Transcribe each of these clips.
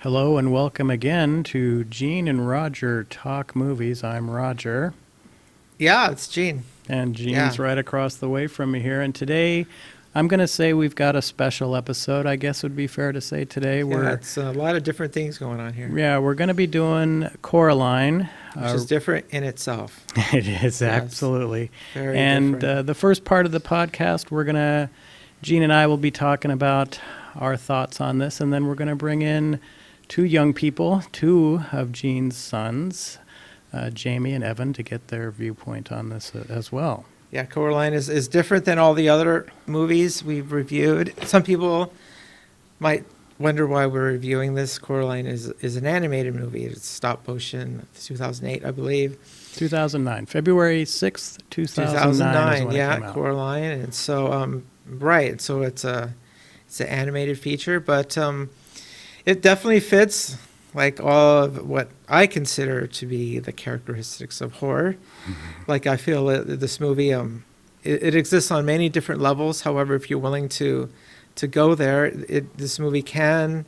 Hello and welcome again to Gene and Roger Talk Movies. I'm Roger, Yeah, it's Gene. and Yeah, Gene's right across the way from me here. And today, I'm going to say we've got a special episode, I guess would be fair to say today. yeah, We're it's a lot of different things going on here, Yeah, we're going to be doing Coraline. which is different in itself. It is Yes, absolutely. very And different. the first part of the podcast, Gene and I will be talking about our thoughts on this, and then we're going to bring in two young people, two of Gene's sons, Jamey and Evan, to get their viewpoint on this as well. Yeah, Coraline is different than all the other movies we've reviewed. Some people might wonder why we're reviewing this. Coraline is an animated movie. It's stop motion, 2008, I believe. 2009, February 6th, 2009 is 2009, when it yeah, came out. Coraline. And so, right, so it's an animated feature, but it definitely fits like all of what I consider to be the characteristics of horror. Like I feel that this movie, it exists on many different levels. However, if you're willing to go there, this movie can,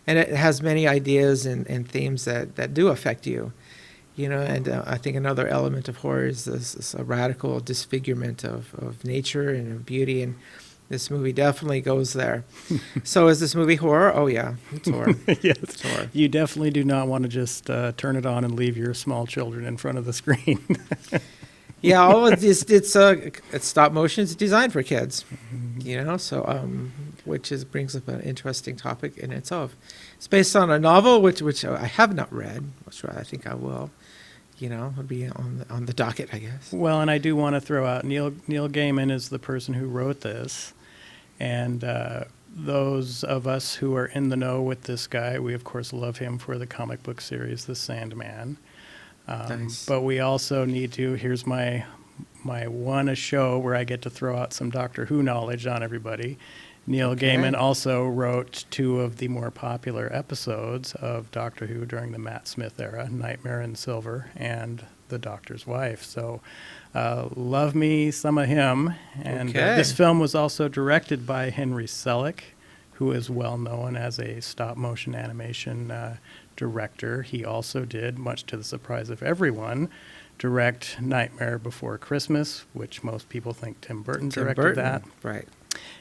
and it has many ideas and themes that do affect you. You know, and I think another element of horror is this a radical disfigurement of nature and of beauty, and this movie definitely goes there. So is this movie horror? Oh yeah, it's horror. Yes. It's horror. You definitely do not want to just turn it on and leave your small children in front of the screen. Yeah, all of this, it's stop motion. It's designed for kids, you know. So, which brings up an interesting topic in itself. It's based on a novel which I have not read, which I think I will. You know, it'll be on the docket, I guess. Well, and I do want to throw out Neil Gaiman is the person who wrote this, and those of us who are in the know with this guy, we of course love him for the comic book series, The Sandman. Nice. But we also need to. Here's my one a show where I get to throw out some Doctor Who knowledge on everybody. Neil Gaiman also wrote two of the more popular episodes of Doctor Who during the Matt Smith era, Nightmare in Silver and The Doctor's Wife. So love me some of him. And this film was also directed by Henry Selick, who is well known as a stop-motion animation director. He also did, much to the surprise of everyone, direct Nightmare Before Christmas, which most people think Tim Burton directed that. Right.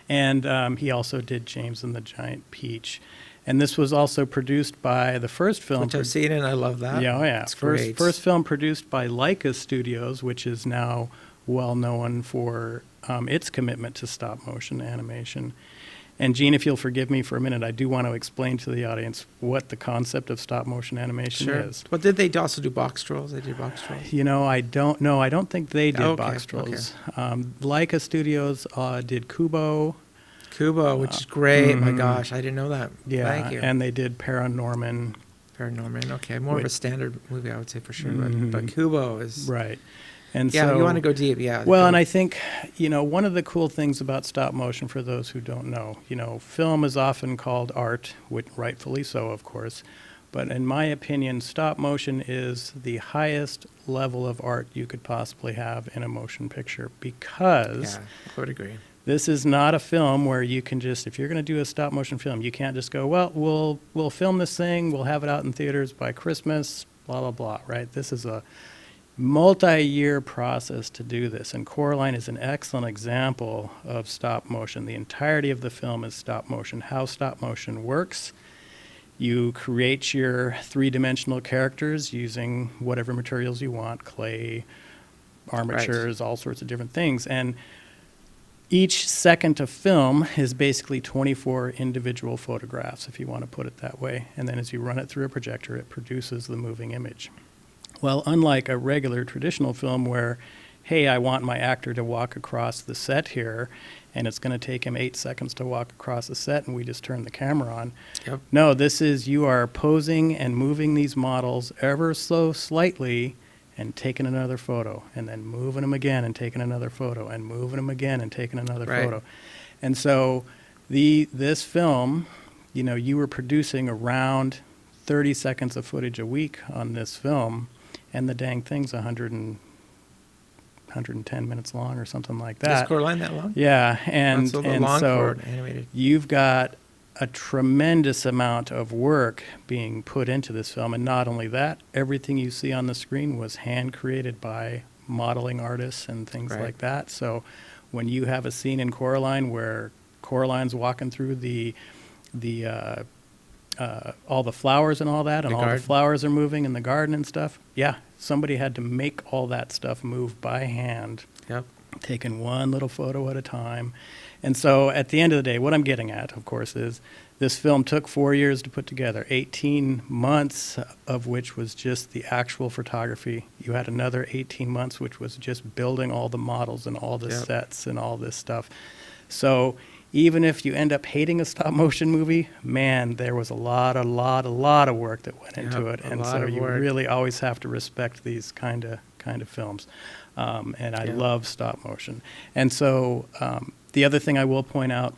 And he also did James and the Giant Peach. And this was also produced by the first film. Which I've seen and I love that. Yeah, oh yeah. It's great. First film produced by Leica Studios, which is now well known for its commitment to stop motion animation. And Gene, if you'll forgive me for a minute, I do want to explain to the audience what the concept of stop motion animation is. Well, did they also do box trolls? They did box trolls. You know, I don't know. I don't think they did box Okay. trolls. Leica Studios did Kubo. Kubo, which is great. My gosh, I didn't know that. Yeah, Thank you. and they did Paranorman. Paranorman. Okay, more of a standard movie, I would say for sure. Mhm. But Kubo is Right. And yeah. so, You want to go deep, yeah. well, and I think, you know, one of the cool things about stop motion, for those who don't know, you know, film is often called art, which rightfully so, of course. But in my opinion, stop motion is the highest level of art you could possibly have in a motion picture, because yeah, I would agree. this is not a film where you can just, if you're going to do a stop motion film, you can't just go, well, we'll film this thing, we'll have it out in theaters by Christmas, blah, blah, blah, right? This is a multi-year process to do this, and Coraline is an excellent example of stop motion. The entirety of the film is stop motion. How stop motion works: you create your three-dimensional characters using whatever materials you want, clay, armatures, all sorts of different things, and each second of film is basically 24 individual photographs, if you want to put it that way, and then as you run it through a projector, it produces the moving image. Well, unlike a regular traditional film where, hey, I want my actor to walk across the set here, and it's going to take him 8 seconds to walk across the set, and we just turn the camera on. Yep. No, this is, you are posing and moving these models ever so slightly and taking another photo, and then moving them again and taking another photo, and moving them again and taking another photo. And so this film, you know, you were producing around 30 seconds of footage a week on this film, and the dang thing's 110 minutes long or something like that. Is Coraline that long? Yeah, and That's a little long so for an animated. you've got a tremendous amount of work being put into this film. And not only that, everything you see on the screen was hand created by modeling artists and things Right. like that. So when you have a scene in Coraline where Coraline's walking through the all the flowers and all that, and The all the garden. flowers are moving in the garden and stuff, yeah, somebody had to make all that stuff move by hand, Yep. taking one little photo at a time. And so at the end of the day, what I'm getting at, of course, is this film took 4 years to put together, 18 months of which was just the actual photography. You had another 18 months, which was just building all the models and all the Yep. sets and all this stuff. So even if you end up hating a stop motion movie, man, there was a lot of work that went into Yep, it. a And lot so of you work. really always have to respect these kind of films. And I Yeah. love stop motion. And so the other thing I will point out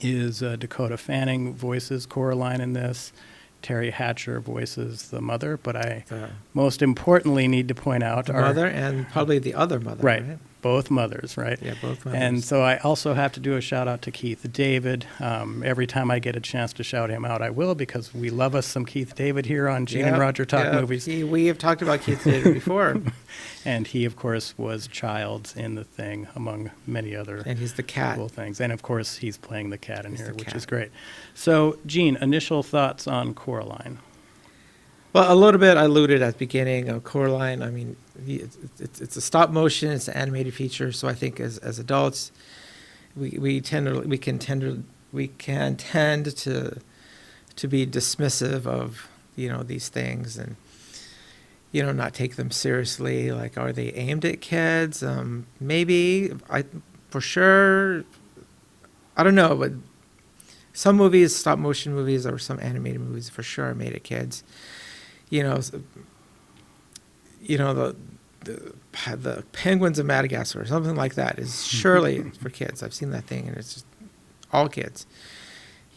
is Dakota Fanning voices Coraline in this. Terry Hatcher voices the mother. But I The, most importantly need to point out the our mother and probably the other mother. Right. Right. Both mothers, right? Yeah, both mothers. And so I also have to do a shout out to Keith David. Every time I get a chance to shout him out, I will, because we love us some Keith David here on Gene and Yep, Roger Talk yep. Movies. We have talked about Keith David before, And he, of course, was Childs in The Thing, among many other and he's the cat. cool things. And, of course, he's playing the cat in He's here, the which cat. is great. So, Gene, initial thoughts on Coraline? Well, a little bit I alluded at the beginning of Coraline. I mean, it's a stop motion, it's an animated feature. So I think as adults, we can tend to be dismissive of these things, and not take them seriously. Like, are they aimed at kids? Maybe. For sure. I don't know, but some movies, stop motion movies, or some animated movies, for sure are made at kids. The Penguins of Madagascar, or something like that, is surely for kids. I've seen that thing, and it's just all kids.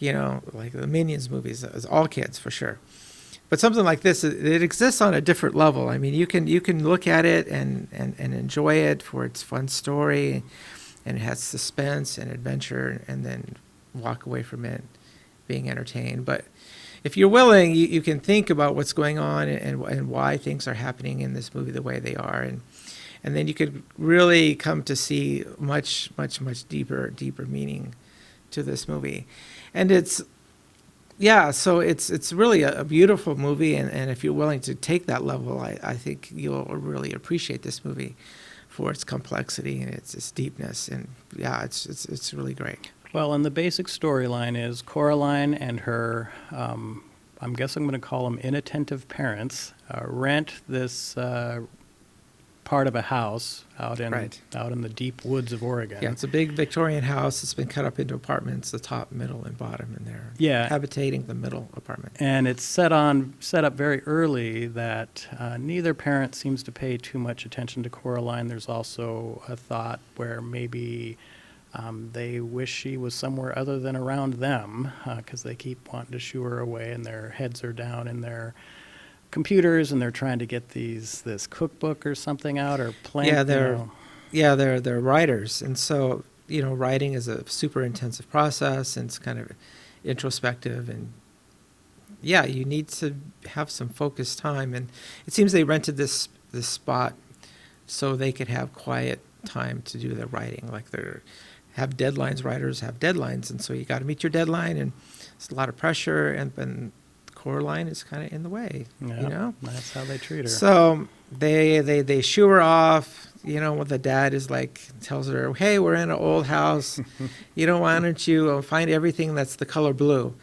Like the Minions movies is all kids for sure. But something like this, it exists on a different level. I mean, you can look at it and enjoy it for its fun story, and it has suspense and adventure, and then walk away from it being entertained. But if you're willing, you can think about what's going on and why things are happening in this movie the way they are, and then you could really come to see much deeper meaning to this movie. And so it's really a beautiful movie, and if you're willing to take that level, I think you'll really appreciate this movie for its complexity and its deepness, and it's really great. Well, and the basic storyline is Coraline and her, I'm guessing I'm going to call them inattentive parents, rent this part of a house out in Right. the deep woods of Oregon. Yeah, it's a big Victorian house. It's been cut up into apartments, the top, middle, and bottom, and they're Yeah. habitating the middle apartment. And it's set up very early that neither parent seems to pay too much attention to Coraline. There's also a thought where maybe they wish she was somewhere other than around them, because they keep wanting to shoo her away, and their heads are down in their computers, and they're trying to get this cookbook or something out, or plan. They're writers, and so writing is a super intensive process, and it's kind of introspective, and you need to have some focused time. And it seems they rented this spot so they could have quiet time to do their writing. Like, have deadlines. Writers have deadlines, and so you got to meet your deadline, and it's a lot of pressure, and Coraline is kind of in the way. That's how they treat her. So they shoo her off. When the dad is like, tells her, "Hey, we're in an old house. Why don't you find everything that's the color blue?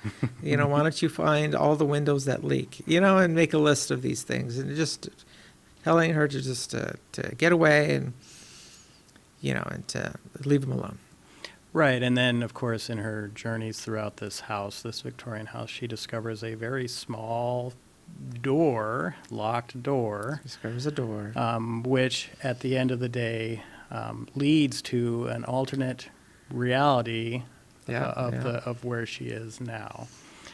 Why don't you find all the windows that leak? And make a list of these things." And just telling her to just to get away, and and to leave him alone. Right, and then, of course, in her journeys throughout this Victorian house, she discovers a very small locked door, Discovers a door. which, at the end of the day, leads to an alternate reality of where she is now.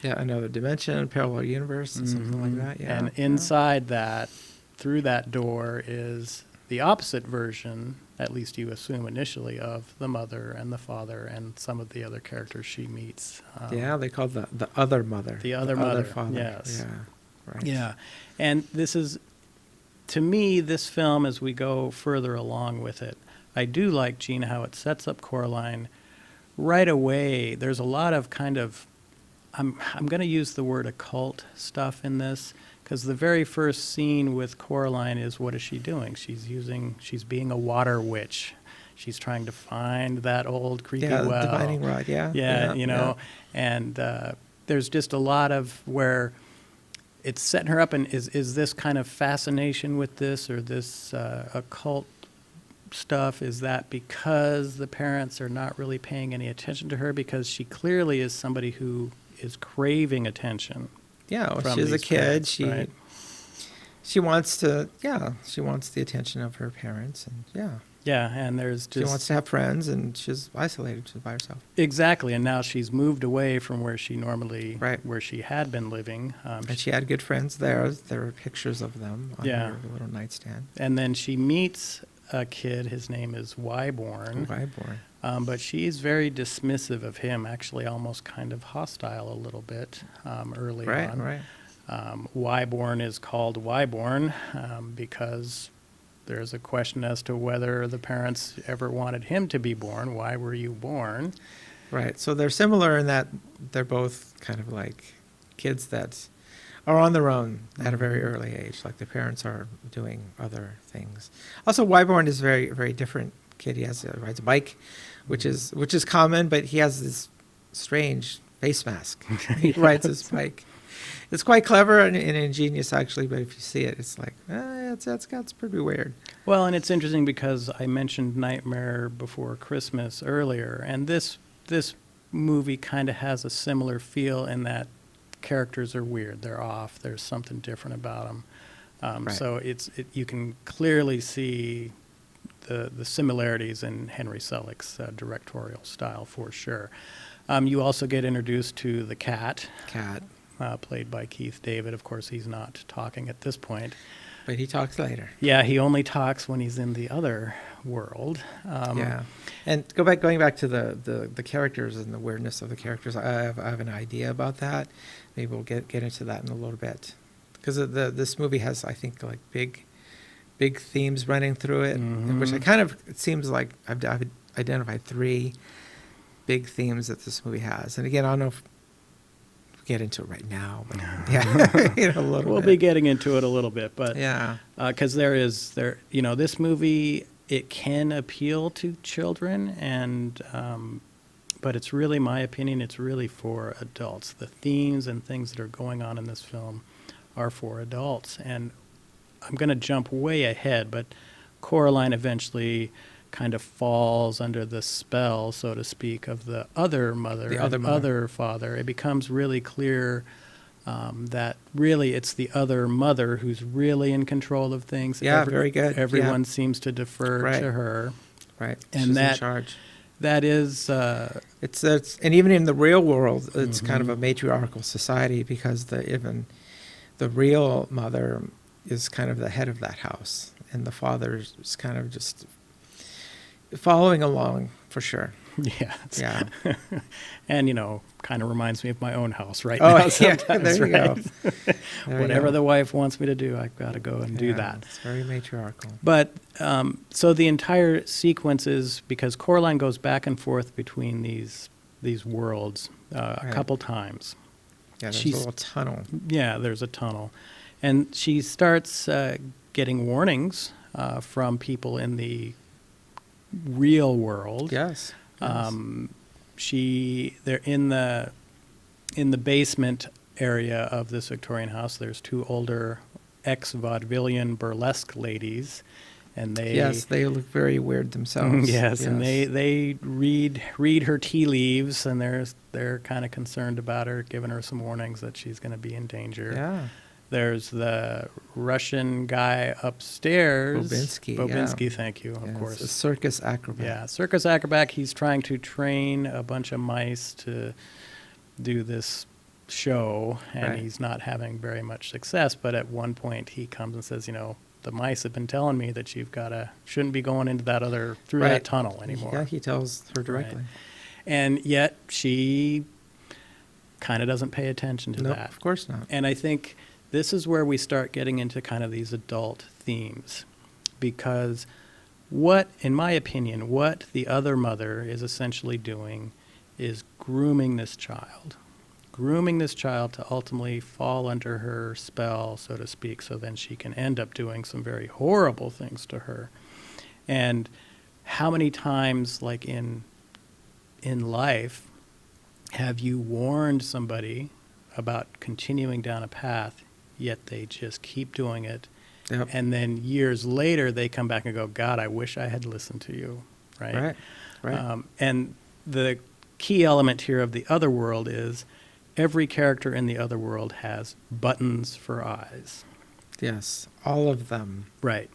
Yeah, another dimension, parallel universe, and something like that. Yeah. And inside that, through that door, is the opposite version, at least you assume initially, of the mother and the father and some of the other characters she meets. Yeah, they call the other mother. The other mother, father. yes. Yeah, right. Yeah. And this is, to me, this film, as we go further along with it, I do like, Gina, how it sets up Coraline right away. There's a lot of kind of, I'm going to use the word occult stuff in this, because the very first scene with Coraline is, what is she doing? She's being a water witch. She's trying to find that old creepy well. Divining rod, Yeah, and there's just a lot of where it's setting her up, and is this kind of fascination with this or this occult stuff, is that because the parents are not really paying any attention to her, because she clearly is somebody who is craving attention. Yeah, well, from she's a these kid. parents, right? She wants the attention of her parents, and Yeah, and there's just... She wants to have friends, and she's isolated. She's by herself. Exactly, and now she's moved away from where she normally, Right. where she had been living. And she had good friends there. There were pictures of them on her little nightstand. And then she meets a kid, his name is Wyborn. But she's very dismissive of him, actually almost kind of hostile a little bit early on. Right. Wyborn is called Wyborn because there's a question as to whether the parents ever wanted him to be born. Why were you born? Right. So they're similar in that they're both kind of like kids that are on their own at a very early age. Like the parents are doing other things. Also, Wyborn is very, very different kid. He rides a bike, which is common, but he has this strange face mask. He rides his bike. It's quite clever and ingenious, actually, but if you see it, it's like, it's pretty weird. Well, and it's interesting because I mentioned Nightmare Before Christmas earlier, and this movie kind of has a similar feel in that characters are weird. They're off. There's something different about them. Right. So you can clearly see the similarities in Henry Selick's directorial style for sure. You also get introduced to the cat. Played by Keith David. Of course, he's not talking at this point. But he talks later. Yeah, he only talks when he's in the other world. And going back to the characters and the weirdness of the characters, I have an idea about that. Maybe we'll get into that in a little bit. Because this movie has, I think, like big themes running through it, which it seems like I've identified 3 big themes that this movie has. And again, I don't know if get into it right now, but a little we'll bit. be getting into it a little bit, but because this movie, it can appeal to children, and but it's really, my opinion, it's really for adults. The themes and things that are going on in this film are for adults, and I'm going to jump way ahead, but Coraline eventually kind of falls under the spell, so to speak, of the other mother, other father. It becomes really clear that really it's the other mother who's really in control of things. Yeah, very good. Everyone seems to defer to her. Right. And she's in charge. That is... it's and even in the real world, it's kind of a matriarchal society, because even the real mother is kind of the head of that house, and the father is kind of just following along, for sure. Yeah. And, kind of reminds me of my own house right now. There you go. Whatever the wife wants me to do, I've got to go and do that. It's very matriarchal. But, so the entire sequence is, because Coraline goes back and forth between these worlds a couple times. Yeah, there's a little tunnel. Yeah, there's a tunnel. And she starts getting warnings from people in the real world. Yes. They're in the basement area of this Victorian house. There's 2 older ex-vaudevillian burlesque ladies, and they look very weird themselves. Yes, and they read her tea leaves, and they're kind of concerned about her, giving her some warnings that she's going to be in danger. Yeah. There's the Russian guy upstairs. Bobinsky, thank you, of course. A circus acrobat. Yeah, circus acrobat. He's trying to train a bunch of mice to do this show, and he's not having very much success. But at one point, he comes and says, the the mice have been telling me that shouldn't be going into through Right. that tunnel anymore. Yeah, he tells her directly. Right. And yet she kind of doesn't pay attention to Nope, that. of course not. And I think this is where we start getting into kind of these adult themes, because in my opinion, what the other mother is essentially doing is grooming this child to ultimately fall under her spell, so to speak, so then she can end up doing some very horrible things to her. And how many times, like in life, have you warned somebody about continuing down a path, yet they just keep doing it? Yep. And then years later, they come back and go, God, I wish I had listened to you, right? Right. And the key element here of the other world is every character in the other world has buttons for eyes. Yes, all of them. Right.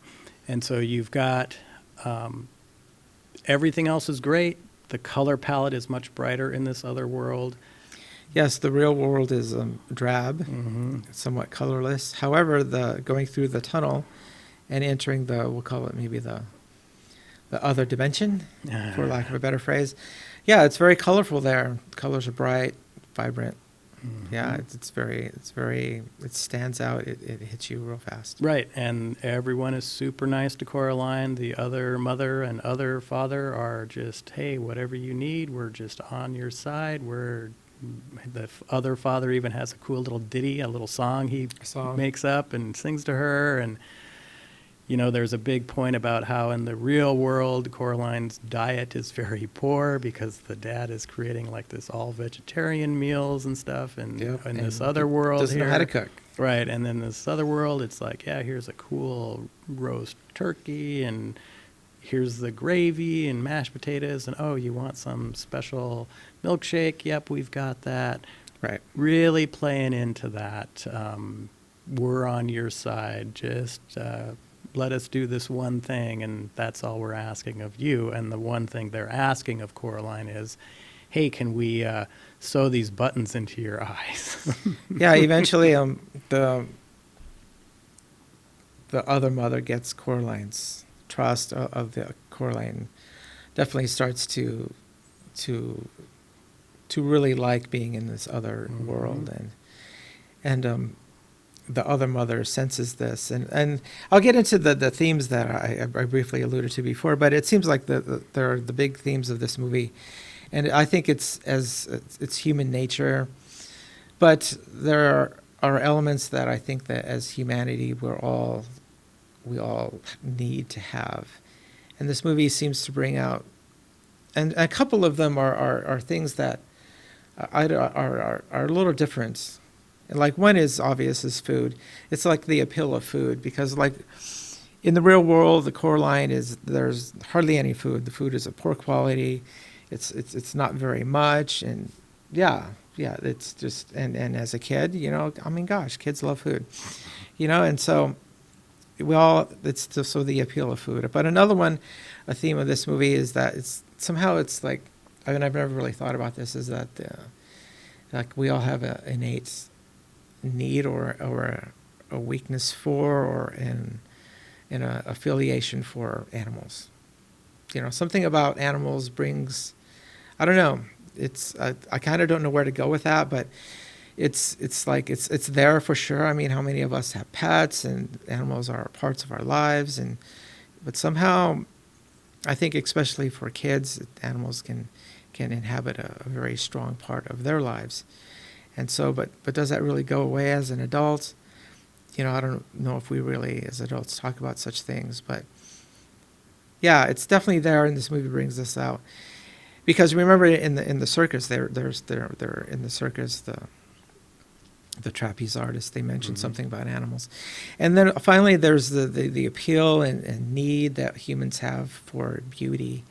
And so you've got everything else is great. The color palette is much brighter in this other world. Yes, the real world is drab, Mm-hmm. somewhat colorless. However, going through the tunnel and entering we'll call it maybe the other dimension, for lack of a better phrase. Yeah, it's very colorful there. Colors are bright, vibrant. Mm-hmm. Yeah, it stands out. It hits you real fast. Right, and everyone is super nice to Coraline. The other mother and other father are just, hey, whatever you need, we're just on your side. The other father even has a cool little ditty, a little song he makes up and sings to her. And, there's a big point about how in the real world, Coraline's diet is very poor because the dad is creating like this all vegetarian meals and stuff. And in this other world doesn't know how to cook. Right, and then this other world, it's like, yeah, here's a cool roast turkey, and here's the gravy and mashed potatoes, and oh, you want some special milkshake? Yep, we've got that. Right. Really playing into that. We're on your side. Just let us do this one thing, and that's all we're asking of you. And the one thing they're asking of Coraline is, hey, can we sew these buttons into your eyes? Yeah, eventually the other mother gets Coraline's trust of the Coraline definitely starts to really like being in this other Mm-hmm. world, and the other mother senses this, and I'll get into the themes that I briefly alluded to before, but it seems like there are the big themes of this movie, and I think it's human nature, but there are elements that I think that as humanity we all need to have, and this movie seems to bring out, and a couple of them are things that are a little different. Like one is obvious is food. It's like the appeal of food, because like in the real world, the Coraline there's hardly any food. The food is of poor quality. It's not very much, and yeah, it's just and as a kid, I mean, gosh, kids love food, and so it's just so the appeal of food. But another one, a theme of this movie is that it's like, I mean, I've never really thought about this, is that like we all have an innate need or a weakness for, or an affiliation for animals. Something about animals brings, I don't know, I kind of don't know where to go with that, but it's like it's there for sure. I mean, how many of us have pets, and animals are parts of our lives, but somehow I think especially for kids, animals can inhabit a very strong part of their lives. And so, but does that really go away as an adult? I don't know if we really, as adults, talk about such things. But yeah, it's definitely there, and this movie brings this out. Because remember, in the circus, they're in the circus, the trapeze artists, they mentioned something about animals, and then finally there's the appeal and need that humans have for beauty.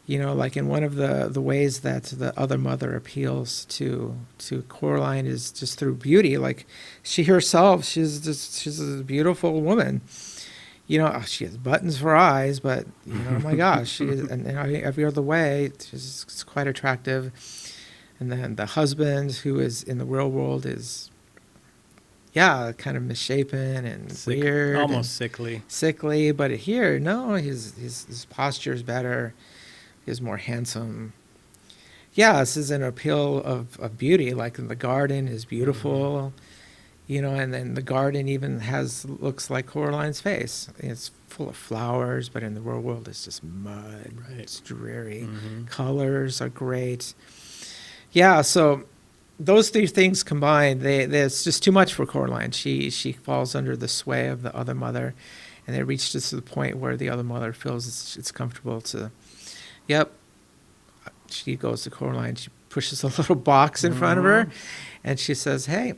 Like in one of the ways that the other mother appeals to Coraline is just through beauty. Like she herself, she's a beautiful woman. She has buttons for eyes, but oh my gosh, she is, and every other way, she's quite attractive. And then the husband, who is in the real world, is yeah, kind of misshapen and weird, almost and sickly. sickly. But here, no, his posture is better. He's more handsome. Yeah, this is an appeal of beauty. Like in the garden is beautiful, you know, and then the garden even looks like Coraline's face. It's full of flowers, but in the real world it's just mud. Right. It's dreary. Mm-hmm. Colors are great. Yeah, so those three things combined, it's just too much for Coraline. She falls under the sway of the other mother, and it reaches to the point where the other mother feels it's comfortable to, yep. She goes to Coraline. She pushes a little box in front of her, and she says, "Hey,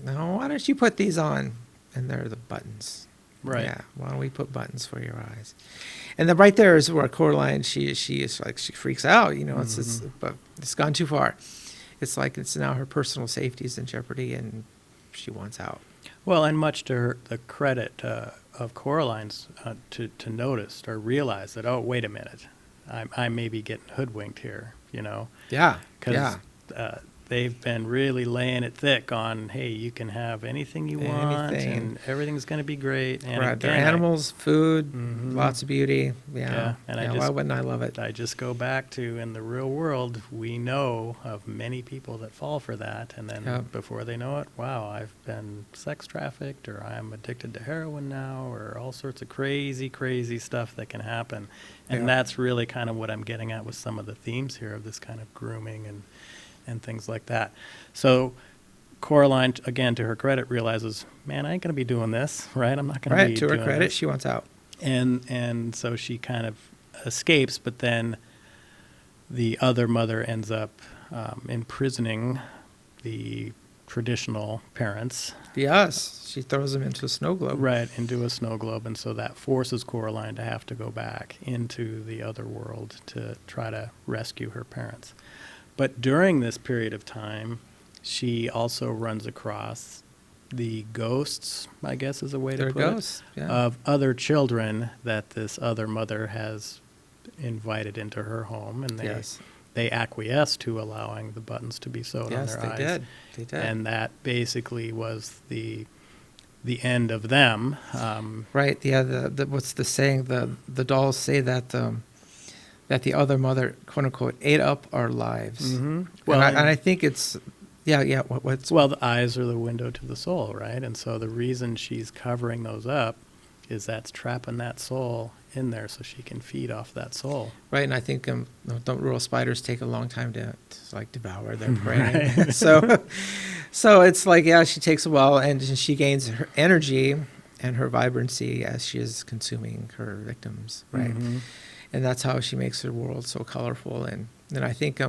now why don't you put these on?" And there are the buttons. Right. Yeah. Why don't we put buttons for your eyes? And then right there is where Coraline she is like she freaks out. You know, it's just, but it's gone too far. It's like it's now her personal safety is in jeopardy, and she wants out. Well, and much to the credit of Coraline's to notice or realize that, oh, wait a minute, I may be getting hoodwinked here, you know? Yeah. Because Yeah. they've been really laying it thick on, hey, you can have anything you want, Anything. and everything's going to be great. And Right. They're again, animals, food, Mhm. lots of beauty. Yeah. Yeah, and I why just- wouldn't I love it? I just go back to, in the real world, we know of many people that fall for that, and then Yep. before they know it, wow, I've been sex trafficked, or I'm addicted to heroin now, or all sorts of crazy, crazy stuff that can happen. And Yeah. that's really kind of what I'm getting at with some of the themes here of this kind of grooming and things like that. So Coraline, again, to her credit, realizes, man, I ain't going to be doing this, right? I'm not going to be Right. To her doing credit, this. she wants out. And so she kind of escapes, but then the other mother ends up imprisoning the traditional parents, Yes. She throws him into a snow globe. right, into a snow globe, and so that forces Coraline to have to go back into the other world to try to rescue her parents. But during this period of time, she also runs across the ghosts, I guess is a way They're to put it, ghosts. Yeah. of other children that this other mother has invited into her home, and Yes. they acquiesce to allowing the buttons to be sewed on Yes, their they eyes. did. They did. And that basically was the end of them. Right. Yeah. The what's the saying? The dolls say that that the other mother, quote unquote, ate up our lives. Mhm. Well, Well, and I think it's yeah. What's well, the eyes are the window to the soul, right? And so the reason she's covering those up is that's trapping that soul in there so she can feed off that soul. right? And I think don't real spiders take a long time to like devour their prey. Right. So it's like she takes a while and she gains her energy and her vibrancy as she is consuming her victims, right? Mhm. And that's how she makes her world so colorful. And I think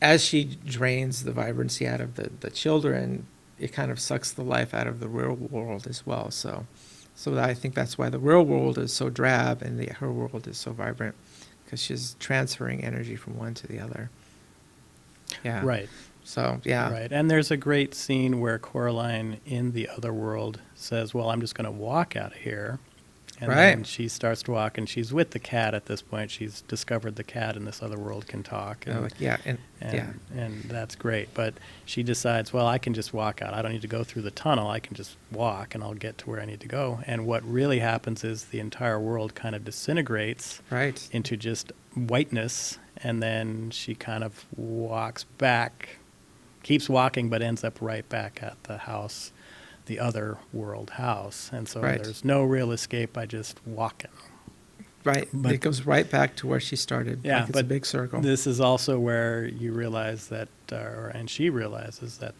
as she drains the vibrancy out of the children, it kind of sucks the life out of the real world as well. So I think that's why the real world is so drab and her world is so vibrant, because she's transferring energy from one to the other. Yeah. Right. So yeah. Right. And there's a great scene where Coraline in the other world says, well, I'm just going to walk out of here. And Right. then she starts to walk, and she's with the cat at this point. She's discovered the cat in this other world can talk. And, and that's great. But she decides, well, I can just walk out. I don't need to go through the tunnel. I can just walk, and I'll get to where I need to go. And what really happens is the entire world kind of disintegrates Right. into just whiteness, and then she kind of walks back, keeps walking, but ends up right back at the house, the other world house. And so Right. there's no real escape by just walking. Right. But- it goes right back to where she started. Yeah, Like it's a but big circle. This is also where you realize that, and she realizes that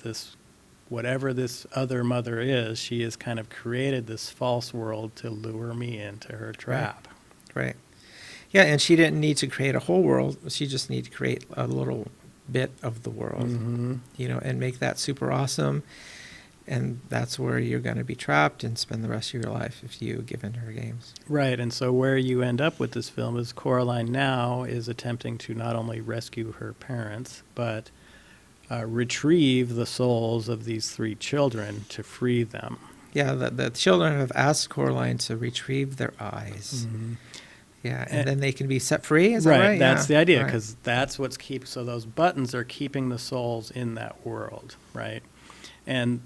whatever this other mother is, she has kind of created this false world to lure me into her trap. Right. Yeah, and she didn't need to create a whole world. She just needed to create a little bit of the world, Mhm. and make that super awesome. And that's where you're going to be trapped and spend the rest of your life if you give in to her games. Right, and so where you end up with this film is Coraline now is attempting to not only rescue her parents, but retrieve the souls of these three children to free them. Yeah, the children have asked Coraline to retrieve their eyes. Yeah, and then they can be set free. Is that right? That's Yeah. the idea, Right. because that's what's so those buttons are keeping the souls in that world, right? And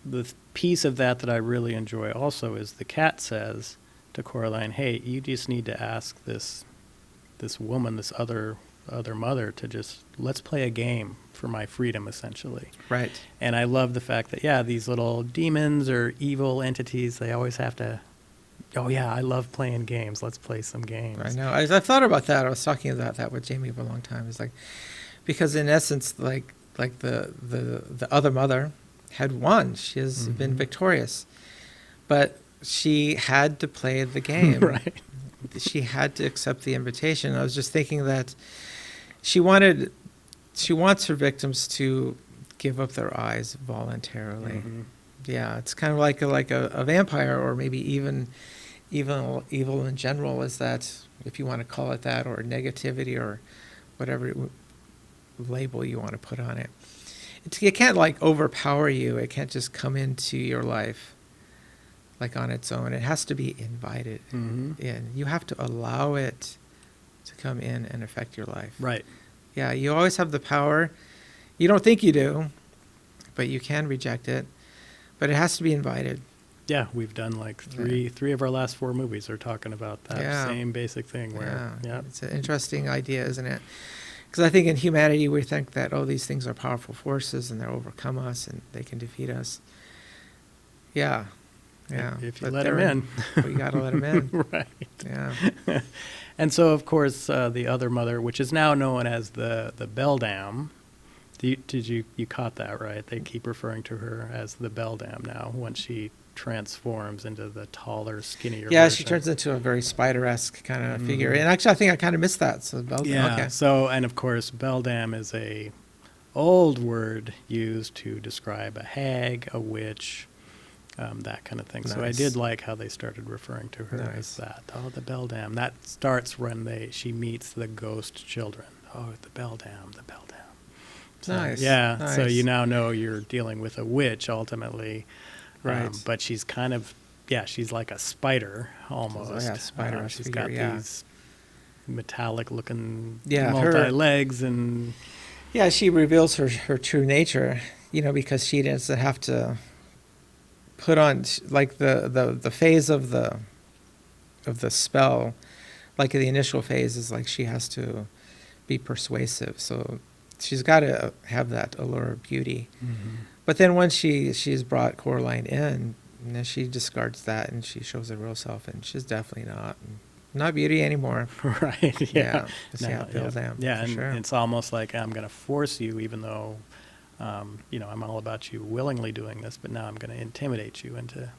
the piece of that I really enjoy also is the cat says to Coraline, "Hey, you just need to ask this woman, this other mother, to just let's play a game for my freedom, essentially." Right. And I love the fact that these little demons or evil entities, they always have to. Oh yeah, I love playing games. Let's play some games. I know. I thought about that. I was talking about that with Jamie for a long time. It's like, because in essence, like the other mother had won. She has been victorious, but she had to play the game. Right. She had to accept the invitation. I was just thinking that she wants her victims to give up their eyes voluntarily. Mm-hmm. Yeah, it's kind of like a vampire, or maybe even evil in general, is that, if you want to call it that, or negativity, or whatever label you want to put on it. It can't like overpower you. It can't just come into your life like on its own. It has to be invited in. You have to allow it to come in and affect your life. Right. Yeah, you always have the power. You don't think you do, but you can reject it. But it has to be invited. Yeah, we've done like three of our last 4 movies are talking about that same basic thing. Where, It's an interesting idea, isn't it? Because I think in humanity we think that, these things are powerful forces and they'll overcome us and they can defeat us. Yeah. If you let them in. We got to let them in. Right. Yeah. And so, of course, the other mother, which is now known as the Beldam. Did you caught that, right? They keep referring to her as the Beldam now when she transforms into the taller, skinnier Yeah, version. she turns into a very spider-esque kind of figure. And actually, I think I kind of missed that. So Beldam, okay. So, and of course, Beldam is a old word used to describe a hag, a witch, that kind of thing. Nice. So I did like how they started referring to her Nice. as that. Oh, the Beldam. That starts when she meets the ghost children. Oh, the Beldam, the Beldam. So, Nice. Yeah, Nice. so you now know you're dealing with a witch ultimately. Right. But she's kind of, she's like a spider almost. Oh, yeah, spider she's figure, got these metallic looking Yeah, multi-legs and... Yeah, she reveals her true nature, because she doesn't have to put on, like the phase of the spell, like the initial phase is like she has to be persuasive. So she's got to have that allure of beauty. Mm-hmm. But then once she's brought Coraline in, she discards that and she shows her real self, and she's definitely not beauty anymore. Right, yeah. Beldam, yeah, and sure. it's almost like I'm going to force you, even though, I'm all about you willingly doing this, but now I'm going to intimidate you into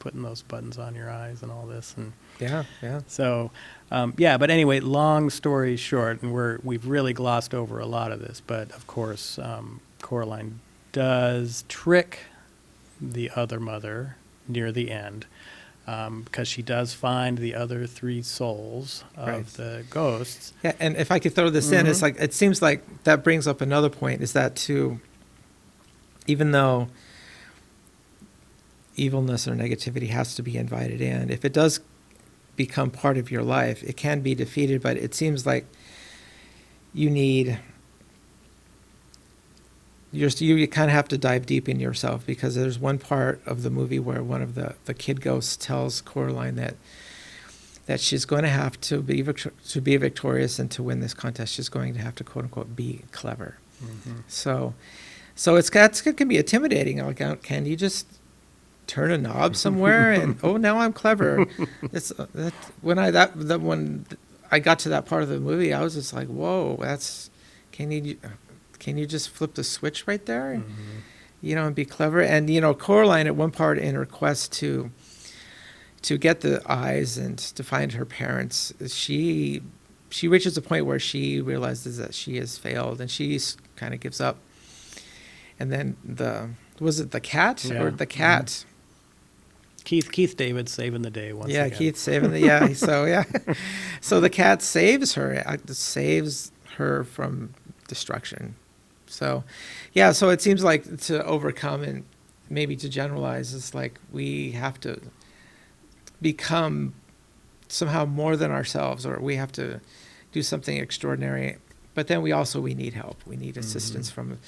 putting those buttons on your eyes and all this. And Yeah. so, but anyway, long story short, and we've really glossed over a lot of this, but of course, Coraline does trick the other mother near the end, because she does find the other 3 souls of the ghosts. Yeah, and if I could throw this in, it's like, it seems like that brings up another point, is that too, even though evilness or negativity has to be invited in, if it does become part of your life, it can be defeated, but it seems like you kind of have to dive deep in yourself, because there's one part of the movie where one of the kid ghosts tells Coraline that she's going to have to be victorious, and to win this contest, she's going to have to, quote unquote, be clever. Mm-hmm. So it can be intimidating. Like, can you just turn a knob somewhere and now I'm clever? It's when I got to that part of the movie, I was just like, whoa, can you just flip the switch right there and and be clever? And Coraline, at one part in her quest to get the eyes and to find her parents, she reaches a point where she realizes that she has failed, and she kind of gives up. And then was it the cat or the cat? Mm-hmm. Keith David saving the day once again. Yeah, Keith saving the so the cat saves her from destruction. So so it seems like to overcome and maybe to generalize, it's like we have to become somehow more than ourselves, or we have to do something extraordinary. But then we need help. We need assistance from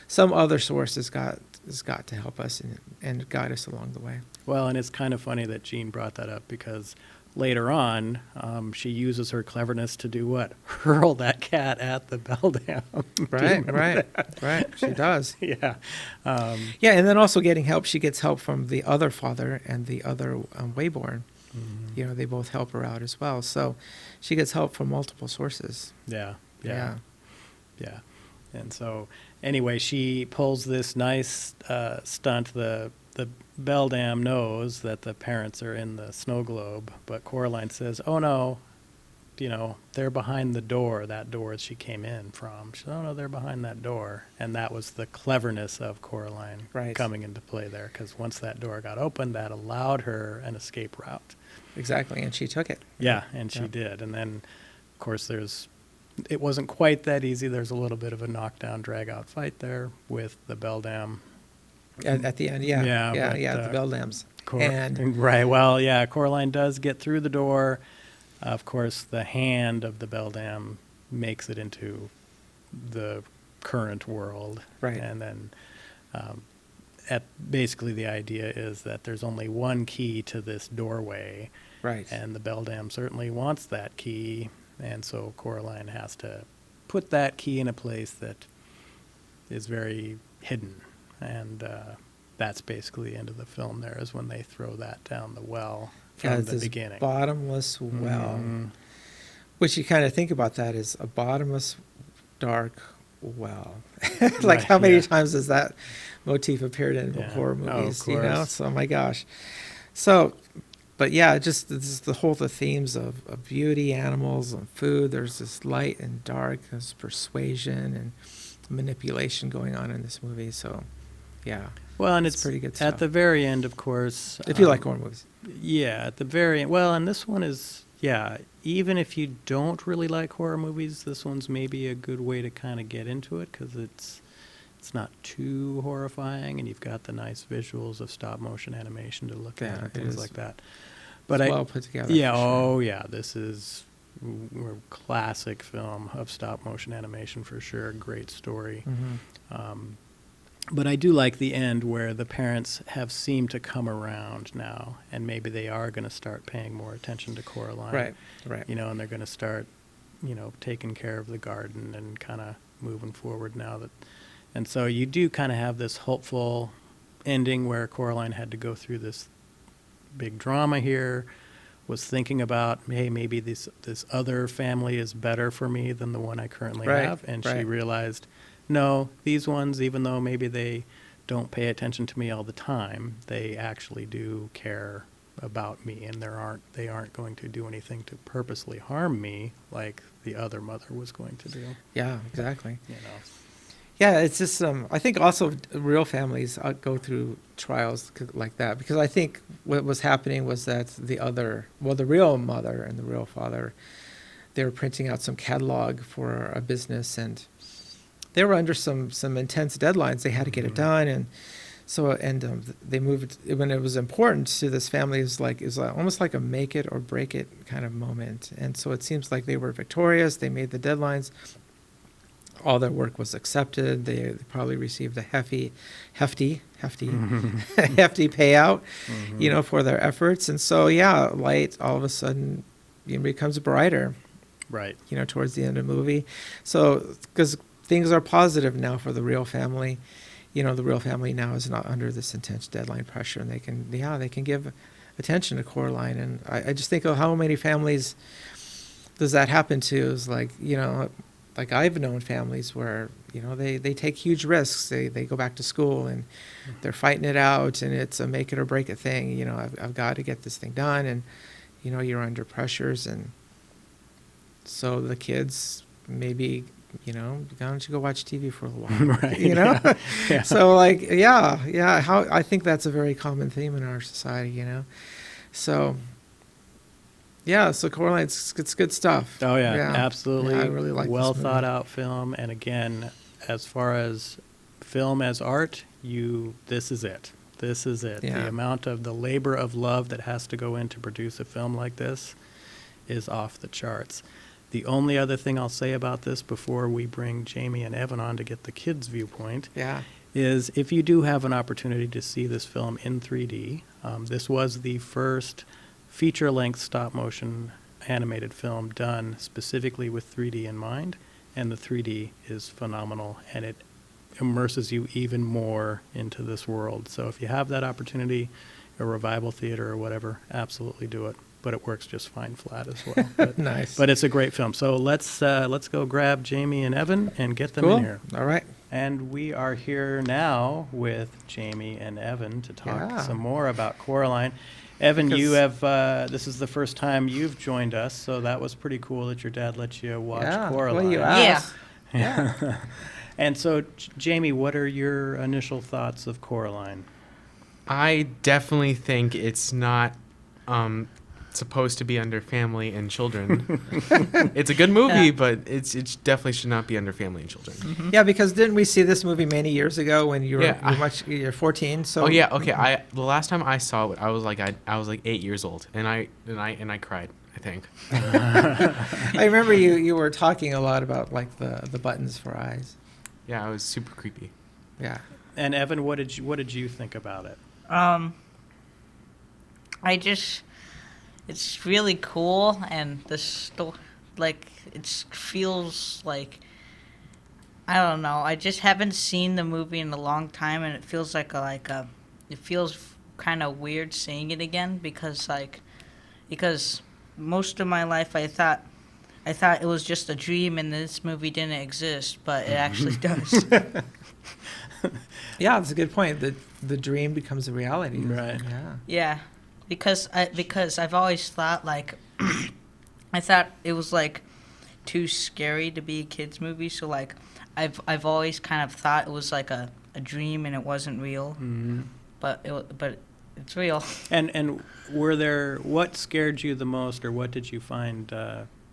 some other source. Has got has got to help us and guide us along the way. Well, and it's kind of funny that Jean brought that up because later on, she uses her cleverness to do what? Hurl that cat at the beldam. Right. She does. Yeah. Yeah, and then also getting help. She gets help from the other father and the other Wayborn. Mhm. You know, they both help her out as well. So she gets help from multiple sources. Yeah. Yeah. And so, anyway, she pulls this nice stunt. The beldam knows that the parents are in the snow globe, but Coraline says, "Oh no, you know, they're behind the door. That door she came in from." She said, "Oh no, they're behind that door," and that was the cleverness of Coraline Right. coming into play there, because once that door got opened, that allowed her an escape route. Exactly, and she took it. Yeah, and she Yeah. did. And then, of course, it wasn't quite that easy. There's a little bit of a knockdown, drag-out fight there with the beldam. At the end, yeah. Yeah, but, the beldams. Right, well, yeah, Coraline does get through the door. Of course, the hand of the beldam makes it into the current world. Right. And then basically the idea is that there's only one key to this doorway. Right. And the beldam certainly wants that key, and so Coraline has to put that key in a place that is very hidden. And that's basically the end of the film there, is when they throw that down the well from It's the this beginning. bottomless well. Mhm. Which you kind of think about that as a bottomless, dark well. Like Right, how many yeah. times has that motif appeared in Yeah. horror Oh, of movies? You know, course. so my gosh. So, but yeah, just this is the themes of beauty, animals, and food. There's this light and dark, there's persuasion and manipulation going on in this movie. So, yeah, Well, and It's it's pretty good at stuff. the very end, of course. if you like horror movies. Yeah, at the very end. Well, and this one is, yeah, even if you don't really like horror movies, this one's maybe a good way to kind of get into it, because it's not too horrifying, and you've got the nice visuals of stop motion animation to look at Yeah, and it things is. like that. But It's well put together. yeah, for sure. oh yeah, this is a classic film of stop motion animation for sure. Great story. Mhm. But I do like the end where the parents have seemed to come around now, and maybe they are going to start paying more attention to Coraline. Right. You know, and they're going to start, you know, taking care of the garden and kind of moving forward now that. And so you do kind of have this hopeful ending where Coraline had to go through this big drama here, was thinking about, hey, maybe this other family is better for me than the one I currently Right, have. And she right. realized, no, these ones, even though maybe they don't pay attention to me all the time, they actually do care about me, and they aren't going to do anything to purposely harm me like the other mother was going to do. Yeah, exactly. You know. Yeah, it's just I think also real families go through trials like that, because I think what was happening was that the real mother and the real father, they were printing out some catalog for a business, and they were under some intense deadlines. They had to get it done, and so they moved when it was important to this family. It was almost like a make it or break it kind of moment, and so it seems like they were victorious. They made the deadlines. All their work was accepted. They probably received a hefty payout, you know, for their efforts. And so, yeah, light all of a sudden, you know, becomes brighter, Right. you know, towards the end of the movie. So, because things are positive now for the real family, you know, the real family now is not under this intense deadline pressure, and they can give attention to Coraline. And I just think of how many families does that happen to? Is like, you know, like I've known families where, you know, they take huge risks. They go back to school and they're fighting it out, and it's a make it or break it thing. You know, I've got to get this thing done, and, you know, you're under pressures. And so the kids maybe, you know, why don't you go watch TV for a little while, Right. you know? Yeah. So like, yeah. I think that's a very common theme in our society, you know? So, yeah, so Coraline, it's good stuff. Oh yeah, absolutely. Yeah, I really like well this movie. thought out film, and again, as far as film as art, this is it. This is it. Yeah. The amount of the labor of love that has to go in to produce a film like this is off the charts. The only other thing I'll say about this before we bring Jamey and Evan on to get the kids' viewpoint Yeah. is if you do have an opportunity to see this film in 3D, this was the first feature-length stop-motion animated film done specifically with 3D in mind, and the 3D is phenomenal, and it immerses you even more into this world. So if you have that opportunity, a revival theater or whatever, absolutely do it. But it works just fine flat as well. But, Nice. But it's a great film. So let's go grab Jamey and Evan and get them Cool. in here. All right. And we are here now with Jamey and Evan to talk Yeah. some more about Coraline. Evan, you Because- have, this is the first time you've joined us, so that was pretty cool that your dad let you watch Yeah. Coraline. Well, you Yeah. asked. Yeah. And so, Jamey, what are your initial thoughts of Coraline? I definitely think it's not supposed to be under family and children. It's a good movie, but it definitely should not be under family and children. Yeah, because didn't we see this movie many years ago when you were Yeah, you're 14? So Oh yeah, okay. The last time I saw it, I was like 8 years old, and I cried, I think. I remember you were talking a lot about like the buttons for eyes. Yeah, I was super creepy. Yeah. And Evan, what did you think about it? It's really cool, and it feels like, I don't know. I just haven't seen the movie in a long time, and it feels it feels kind of weird seeing it again because most of my life I thought it was just a dream and this movie didn't exist, but it actually does. Yeah, that's a good point. The dream becomes a reality. Right. Yeah. Yeah, because I've always thought I thought it was too scary to be a kids movie. So I've always kind of thought it was like a dream and it wasn't real. Mm-hmm. But it's real. And what scared you the most, or what did you find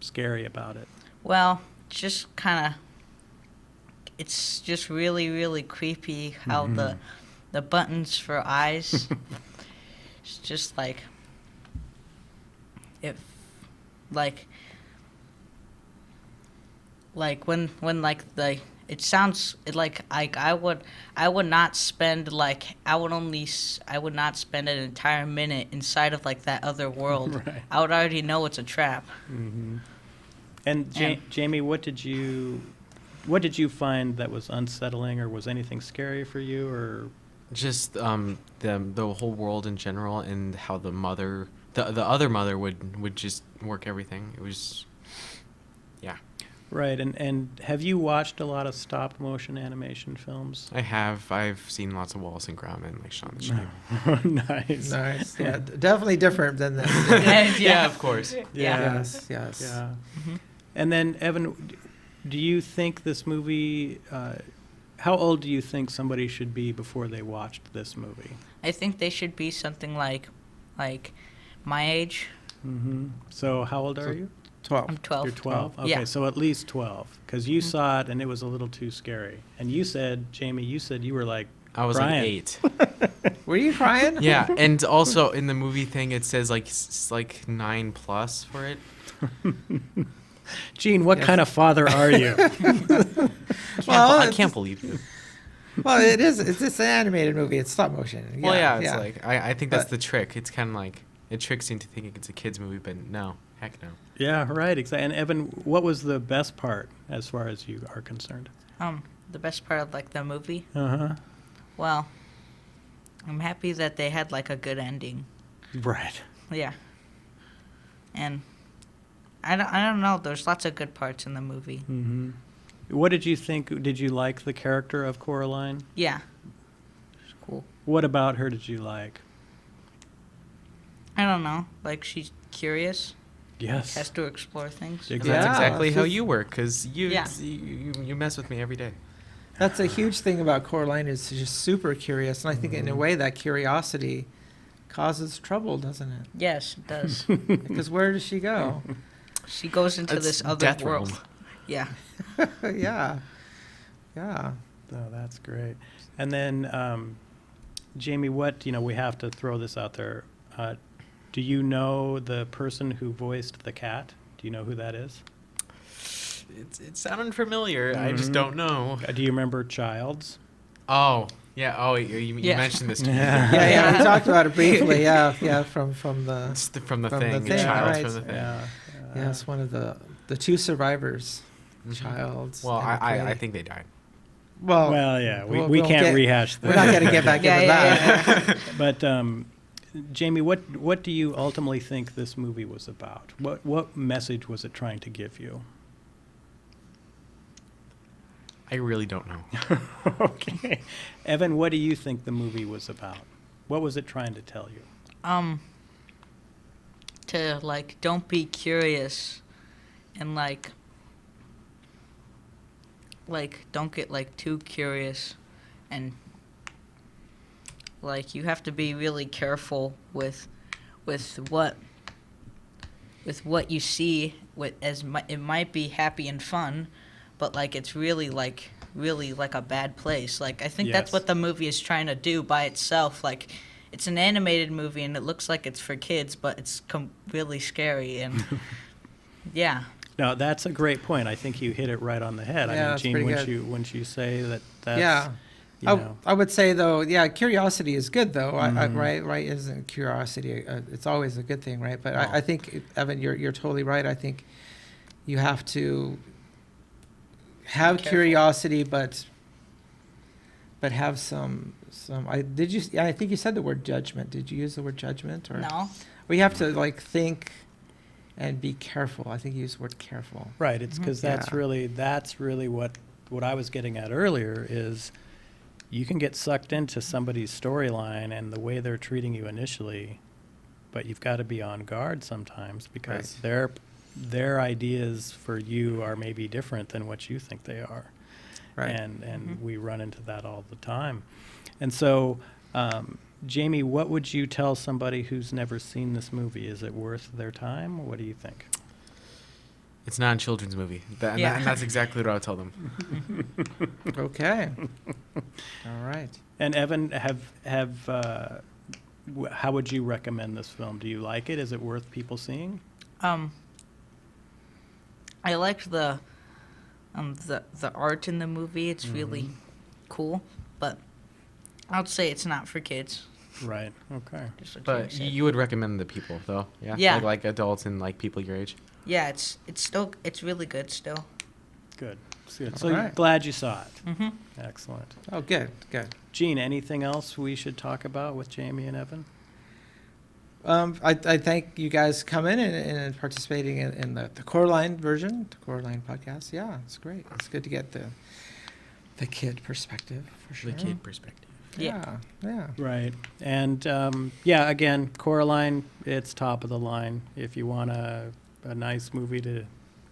scary about it? Well, just kind of. It's just really, really creepy how the buttons for eyes. It's just it it sounds I would not spend an entire minute inside of that other world. Right. I would already know it's a trap. Mm-hmm. And Yeah. Jamey, what did you find that was unsettling, or was anything scary for you, or? Just the whole world in general, and how the other mother would just work everything. It was, yeah. Right, and have you watched a lot of stop motion animation films? I've seen lots of Wallace and Gromit and Shaun the Sheep. Nice. Nice. Yeah, definitely different than this. Yeah, of course. Yeah. Yes. Yes. Yeah. Mhm. And then, Evan, do you think this movie, how old do you think somebody should be before they watched this movie? I think they should be something like my age. Mm-hmm. So how old are you? 12. I'm 12. You're 12? Okay, Yeah. so at least 12, because you saw it and it was a little too scary. And you said, Jamey, you were like I was crying. like 8. Were you crying? Yeah, and also in the movie thing, it says like 9+ for it. Gene, what Yes. kind of father are you? Well, I can't believe you. Well, it is. It's an animated movie. It's stop motion. Well, yeah, it's like I think that's But- the trick. It's kind of like it tricks you into thinking it's a kids movie, but no, heck no. Yeah, right, exactly. And Evan, what was the best part as far as you are concerned? The best part of the movie. Uh-huh. Well, I'm happy that they had a good ending. Right. Yeah. And I don't know. There's lots of good parts in the movie. Mm-hmm. What did you think? Did you like the character of Coraline? Yeah. Cool. What about her did you like? I don't know. She's curious. Yes. Has to explore things. And Exactly. that's Yeah, exactly it's how just- you work, because Yeah. you mess with me every day. That's a huge thing about Coraline is she's just super curious, and I think in a way that curiosity causes trouble, doesn't it? Yes, it does. Because where does she go? She goes into That's this other death world. realm. Yeah. Yeah. Yeah. Oh, that's great. And then, Jamey, we have to throw this out there. Do you know the person who voiced the cat? Do you know who that is? It sounded familiar. I just Mhm. don't know. Do you remember Childs? Oh, yeah. Oh, you Yeah. mentioned this to me. Yeah, we talked about it briefly. Yeah, from the It's from the From thing. the The thing, child right. from the thing. Yeah. yeah, it's one of the two survivors, Mhm. child. Well, and the I prey. think they died. Well, Yeah, we'll- we we'll can't get- rehash that. We're not going to get back Yeah, into yeah, that. yeah. But Jamie, what do you ultimately think this movie was about? What message was it trying to give you? I really don't know. Okay. Evan, what do you think the movie was about? What was it trying to tell you? To like don't be curious and like don't get like too curious, and like you have to be really careful with what you see, it might be happy and fun, but like it's really like a bad place. Like I think that's Yes. what the movie is trying to do by itself. Like it's an animated movie and it looks like it's for kids, but it's really scary and yeah. No, that's a great point. I think you hit it right on the head. Yeah, I mean, that's Gene, pretty once good. you say that's Yeah. you know. I would say though, yeah, curiosity is good though. Mhm. Right? Isn't curiosity? It's always a good thing, right? But No. I think Evan, you're totally right. I think you have to have Careful. curiosity, but have some. I think you said the word judgment. Did you use the word judgment or? No. We have to like think and be careful. I think you used the word careful. Right. It's because that's Yeah. really what I was getting at earlier is you can get sucked into somebody's storyline and the way they're treating you initially, but you've got to be on guard sometimes because their ideas for you are maybe different than what you think they are. Right. And we run into that all the time. And so, Jamie, what would you tell somebody who's never seen this movie? Is it worth their time? What do you think? It's not a children's movie. Yeah. And that's exactly what I would tell them. Okay. All right. And Evan, how would you recommend this film? Do you like it? Is it worth people seeing? I liked the art in the movie. It's really cool, but I would say it's not for kids. Right. Okay. Just what But Jamie said. you would recommend the people, though? Yeah? Yeah. Like adults and like people your age? Yeah, it's really good still. Good. Good. All So you're right. glad you saw it. Mhm. Excellent. Oh, good. Gene, anything else we should talk about with Jamie and Evan? I thank you guys coming and participating in the Coraline version, the Coraline podcast. Yeah, it's great. It's good to get the kid perspective for sure. The kid perspective. Yeah. Right. And again, Coraline, it's top of the line. If you want a nice movie to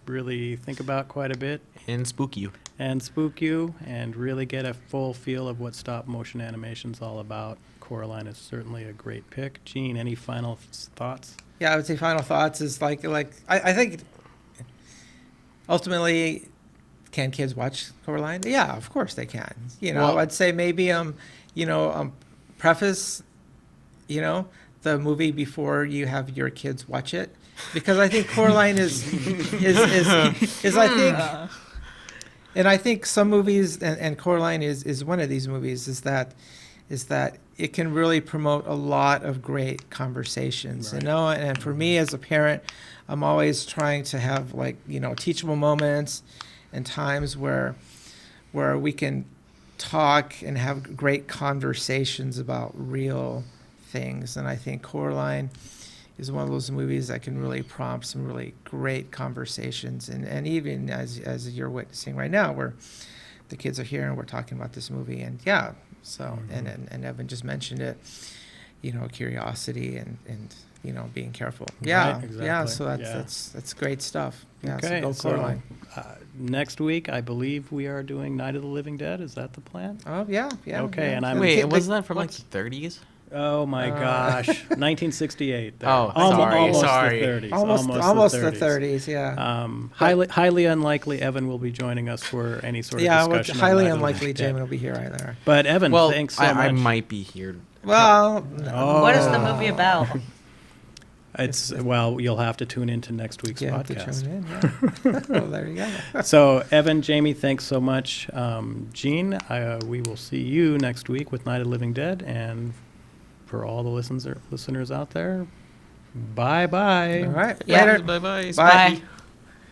really think about quite a bit And spook you. and spook you and really get a full feel of what stop motion animation's all about, Coraline is certainly a great pick. Gene, any final thoughts? Yeah, I would say final thoughts is like I think ultimately, can kids watch Coraline? Yeah, of course they can. Well- I'd say maybe preface the movie before you have your kids watch it, because I think Coraline is I think, and I think some movies and Coraline is one of these movies is that it can really promote a lot of great conversations, Right. and for me as a parent, I'm always trying to have teachable moments and times where we can talk and have great conversations about real things. And I think Coraline is one of those movies that can really prompt some really great conversations. And even as you're witnessing right now, where the kids are here and we're talking about this movie. And yeah, so, and Evan just mentioned it, curiosity and being careful. Yeah, Right, yeah. exactly. So Yeah. that's great stuff. Yeah, Okay, so go Coraline. Next week, I believe we are doing Night of the Living Dead. Is that the plan? Oh yeah. Okay, yeah. and I'm- Wait, The- wasn't that from like what's- the 30s? Oh my gosh, 1968. there. Oh, almost sorry. the 30s. almost the 30s, yeah. Highly unlikely Evan will be joining us for any sort of Yeah, well, discussion. on highly Night of the unlikely Living Dead. Jamie will be here either. But Evan, Well, thanks so I much. might be here. Well, Oh. What is the movie about? Well, you'll have to tune into next week's You have to podcast. tune in, yeah. Well, there you go. So, Evan, Jamie, thanks so much. Gene, we will see you next week with Night of the Living Dead. And for all the listeners out there, bye-bye. All right. Yeah. Later. Bye-bye. Bye. Bye.